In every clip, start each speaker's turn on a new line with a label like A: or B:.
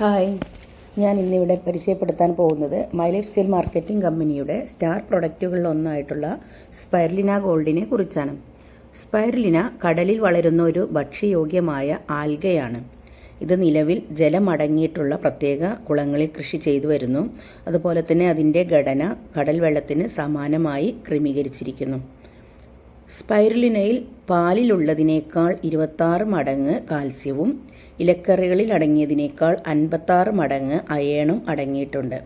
A: Hi, ഞാൻ ഇന്നിവിടെ പരിചയപ്പെടുത്താൻ പോകുന്നത് മൈ ലൈഫ് സ്റ്റൈൽ മാർക്കറ്റിംഗ് കമ്പനിയുടെ സ്റ്റാർ പ്രൊഡക്റ്റുകളിലൊന്നായിട്ടുള്ള സ്പൈറുലിന ഗോൾഡിനെ കുറിച്ചാണ്. സ്പൈറുലിന കടലിൽ വളരുന്ന ഒരു ഭക്ഷ്യയോഗ്യമായ ആൽഗയാണ്. ഇത് നിലവിൽ ജലമടങ്ങിയിട്ടുള്ള പ്രത്യേക കുളങ്ങളിൽ കൃഷി ചെയ്തു വരുന്നു. അതുപോലെ തന്നെ അതിൻ്റെ ഘടന കടൽ വെള്ളത്തിന് സമാനമായി ക്രമീകരിച്ചിരിക്കുന്നു. സ്പൈറുലിനയിൽ പാലിലുള്ളതിനേക്കാൾ 26 മടങ്ങ് കാൽസ്യവും ഇലക്കറികളിൽ അടങ്ങിയതിനേക്കാൾ 56 മടങ്ങ് അയേണും അടങ്ങിയിട്ടുണ്ട്.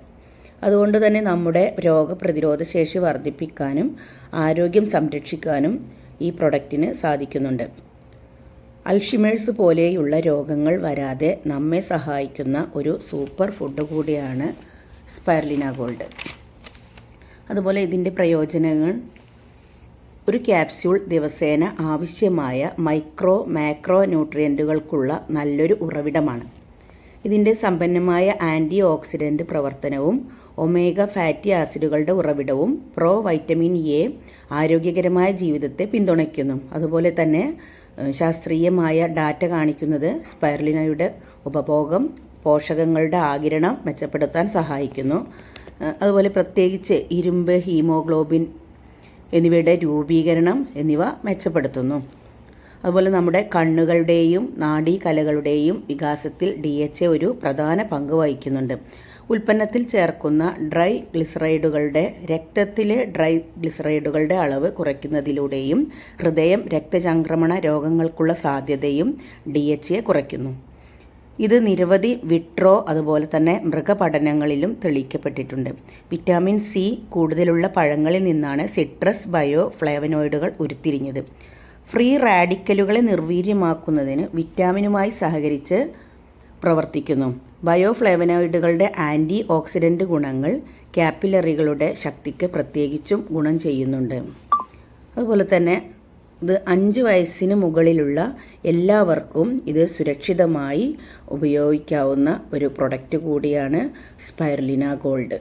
A: അതുകൊണ്ട് തന്നെ നമ്മുടെ രോഗപ്രതിരോധ ശേഷി വർദ്ധിപ്പിക്കാനും ആരോഗ്യം സംരക്ഷിക്കാനും ഈ പ്രൊഡക്റ്റിന് സാധിക്കുന്നുണ്ട്. അൽഷിമേഴ്സ് പോലെയുള്ള രോഗങ്ങൾ വരാതെ നമ്മെ സഹായിക്കുന്ന ഒരു സൂപ്പർ ഫുഡ് കൂടിയാണ് സ്പൈറുലിന ഗോൾഡ്. അതുപോലെ ഇതിൻ്റെ പ്രയോജനങ്ങൾ: ഒരു ക്യാപ്സ്യൂൾ ദിവസേന ആവശ്യമായ മാക്രോ ന്യൂട്രിയൻറ്റുകൾക്കുള്ള നല്ലൊരു ഉറവിടമാണ്. ഇതിൻ്റെ സമ്പന്നമായ ആൻറ്റി ഓക്സിഡൻറ്റ് പ്രവർത്തനവും ഒമേഗ ഫാറ്റി ആസിഡുകളുടെ ഉറവിടവും വൈറ്റമിൻ എ ആരോഗ്യകരമായ ജീവിതത്തെ പിന്തുണയ്ക്കുന്നു. അതുപോലെ തന്നെ ശാസ്ത്രീയമായ ഡാറ്റ കാണിക്കുന്നത് സ്പൈറുലിനയുടെ ഉപഭോഗം പോഷകങ്ങളുടെ ആഗിരണം മെച്ചപ്പെടുത്താൻ സഹായിക്കുന്നു. അതുപോലെ പ്രത്യേകിച്ച് ഇരുമ്പ്, ഹീമോഗ്ലോബിൻ എന്നിവയുടെ രൂപീകരണം എന്നിവ മെച്ചപ്പെടുത്തുന്നു. അതുപോലെ നമ്മുടെ കണ്ണുകളുടെയും നാഡീകലകളുടെയും വികാസത്തിൽ DHA ഒരു പ്രധാന പങ്ക് വഹിക്കുന്നുണ്ട്. ഉൽപ്പന്നത്തിൽ ചേർക്കുന്ന രക്തത്തിലെ ഡ്രൈ ഗ്ലിസറൈഡുകളുടെ അളവ് കുറയ്ക്കുന്നതിലൂടെയും ഹൃദയം, രക്തചംക്രമണ രോഗങ്ങൾക്കുള്ള സാധ്യതയും DHA കുറയ്ക്കുന്നു. ഇത് നിരവധി അതുപോലെ തന്നെ മൃഗപഠനങ്ങളിലും തെളിയിക്കപ്പെട്ടിട്ടുണ്ട്. വിറ്റാമിൻ സി കൂടുതലുള്ള പഴങ്ങളിൽ നിന്നാണ് സിട്രസ് ബയോഫ്ലേവനോയിഡുകൾ ഉരുത്തിരിഞ്ഞത്. ഫ്രീ റാഡിക്കലുകളെ നിർവീര്യമാക്കുന്നതിന് വിറ്റാമിനുമായി സഹകരിച്ച് പ്രവർത്തിക്കുന്നു. ബയോഫ്ലേവനോയിഡുകളുടെ ആൻറ്റി ഓക്സിഡൻറ്റ് ഗുണങ്ങൾ കാപ്പിലറികളുടെ ശക്തിക്ക് പ്രത്യേകിച്ചും ഗുണം ചെയ്യുന്നുണ്ട്. അതുപോലെ തന്നെ ഇത് 5 വയസ്സിന് മുകളിലുള്ള എല്ലാവർക്കും ഇത് സുരക്ഷിതമായി ഉപയോഗിക്കാവുന്ന ഒരു പ്രൊഡക്റ്റ് കൂടിയാണ് സ്പൈറുലിന ഗോൾഡ്.